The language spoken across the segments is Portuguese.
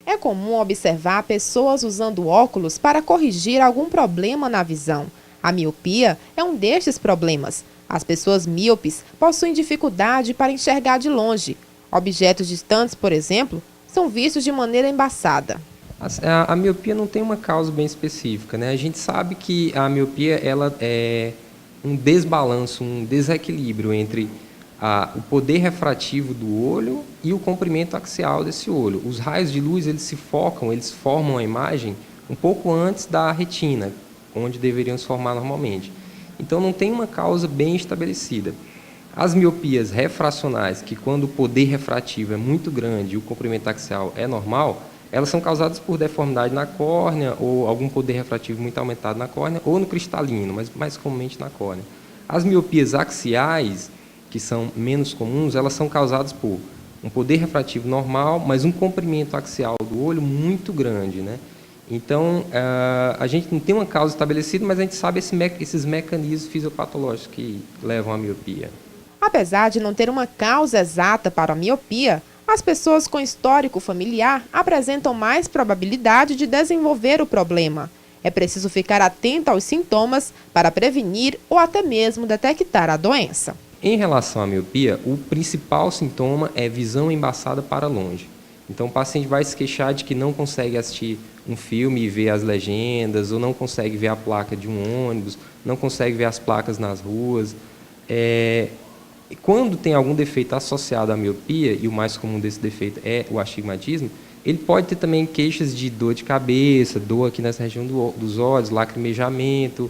É comum observar pessoas usando óculos para corrigir algum problema na visão. A miopia é um destes problemas. As pessoas míopes possuem dificuldade para enxergar de longe. Objetos distantes, por exemplo, são vistos de maneira embaçada. A miopia não tem uma causa bem específica, né? A gente sabe que a miopia ela é um desbalanço, um desequilíbrio entre o poder refrativo do olho e o comprimento axial desse olho. Os raios de luz eles se focam, eles formam a imagem um pouco antes da retina, onde deveriam se formar normalmente. Então não tem uma causa bem estabelecida. As miopias refracionais, que quando o poder refrativo é muito grande e o comprimento axial é normal, elas são causadas por deformidade na córnea ou algum poder refrativo muito aumentado na córnea ou no cristalino, mas mais comumente na córnea. As miopias axiais, que são menos comuns, elas são causadas por um poder refrativo normal, mas um comprimento axial do olho muito grande, né? Então, a gente não tem uma causa estabelecida, mas a gente sabe esses mecanismos fisiopatológicos que levam à miopia. Apesar de não ter uma causa exata para a miopia, as pessoas com histórico familiar apresentam mais probabilidade de desenvolver o problema. É preciso ficar atento aos sintomas para prevenir ou até mesmo detectar a doença. Em relação à miopia, o principal sintoma é visão embaçada para longe. Então, o paciente vai se queixar de que não consegue assistir um filme e ver as legendas, ou não consegue ver a placa de um ônibus, não consegue ver as placas nas ruas. Quando tem algum defeito associado à miopia, e o mais comum desse defeito é o astigmatismo, ele pode ter também queixas de dor de cabeça, dor aqui nessa região dos olhos, lacrimejamento,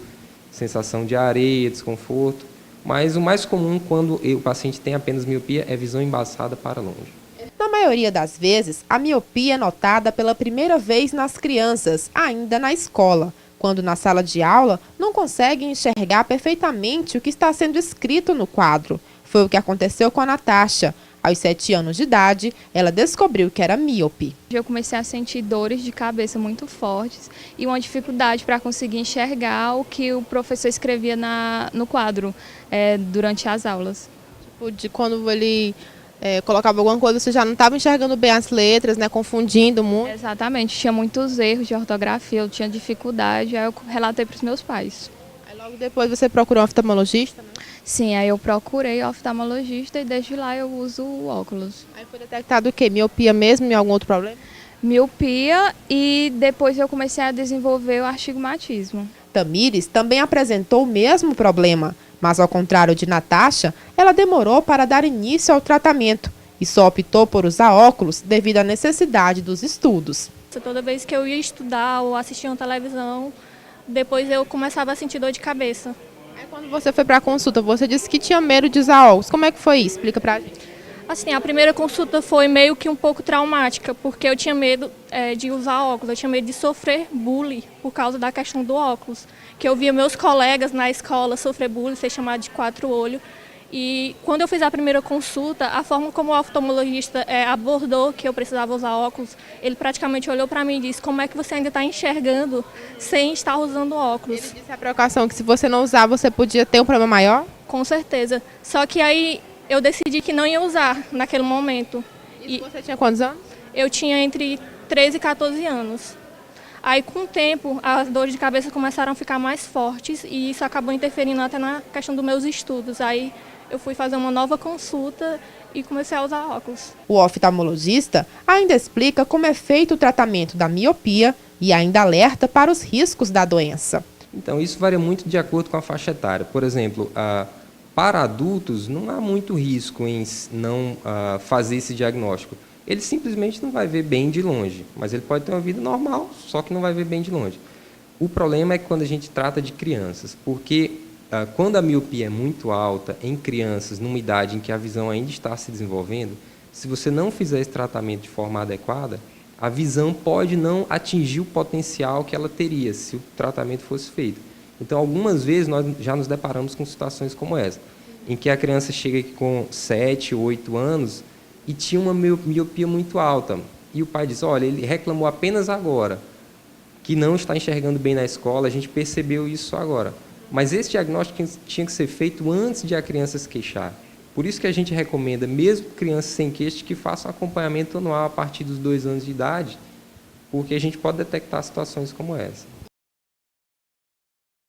sensação de areia, desconforto. Mas o mais comum quando o paciente tem apenas miopia é visão embaçada para longe. Na maioria das vezes, a miopia é notada pela primeira vez nas crianças, ainda na escola, quando na sala de aula não conseguem enxergar perfeitamente o que está sendo escrito no quadro. Foi o que aconteceu com a Natasha. Aos 7 anos de idade, ela descobriu que era míope. Eu comecei a sentir dores de cabeça muito fortes e uma dificuldade para conseguir enxergar o que o professor escrevia no quadro durante as aulas. Tipo, de quando ele colocava alguma coisa, você já não estava enxergando bem as letras, né, confundindo muito. Exatamente, tinha muitos erros de ortografia, eu tinha dificuldade, aí eu relatei para os meus pais. Aí logo depois você procurou um oftalmologista, né? Sim, aí eu procurei oftalmologista e desde lá eu uso óculos. Aí foi detectado o quê? Miopia mesmo e algum outro problema? Miopia e depois eu comecei a desenvolver o astigmatismo. Tamires também apresentou o mesmo problema, mas ao contrário de Natasha, ela demorou para dar início ao tratamento e só optou por usar óculos devido à necessidade dos estudos. Toda vez que eu ia estudar ou assistir uma televisão, depois eu começava a sentir dor de cabeça. Aí quando você foi para a consulta, você disse que tinha medo de usar óculos. Como é que foi isso? Explica pra gente. Assim, a primeira consulta foi meio que um pouco traumática, porque eu tinha medo de usar óculos, eu tinha medo de sofrer bullying por causa da questão do óculos. Que eu via meus colegas na escola sofrer bullying, ser chamado de quatro-olho. E quando eu fiz a primeira consulta, a forma como o oftalmologista abordou que eu precisava usar óculos, ele praticamente olhou para mim e disse: como é que você ainda está enxergando sem estar usando óculos? Ele disse a preocupação que se você não usar, você podia ter um problema maior? Com certeza. Só que aí eu decidi que não ia usar naquele momento. E você tinha quantos anos? Eu tinha entre 13 e 14 anos. Aí, com o tempo, as dores de cabeça começaram a ficar mais fortes e isso acabou interferindo até na questão dos meus estudos. Aí eu fui fazer uma nova consulta e comecei a usar óculos. O oftalmologista ainda explica como é feito o tratamento da miopia e ainda alerta para os riscos da doença. Então, isso varia muito de acordo com a faixa etária. Por exemplo, para adultos, não há muito risco em não fazer esse diagnóstico. Ele simplesmente não vai ver bem de longe, mas ele pode ter uma vida normal, só que não vai ver bem de longe. O problema é quando a gente trata de crianças, porque quando a miopia é muito alta em crianças, numa idade em que a visão ainda está se desenvolvendo, se você não fizer esse tratamento de forma adequada, a visão pode não atingir o potencial que ela teria se o tratamento fosse feito. Então, algumas vezes, nós já nos deparamos com situações como essa, em que a criança chega aqui com 7, 8 anos e tinha uma miopia muito alta. E o pai diz: olha, ele reclamou apenas agora, que não está enxergando bem na escola, a gente percebeu isso agora. Mas esse diagnóstico tinha que ser feito antes de a criança se queixar. Por isso que a gente recomenda, mesmo crianças sem queixa, que façam acompanhamento anual a partir dos 2 anos de idade, porque a gente pode detectar situações como essa.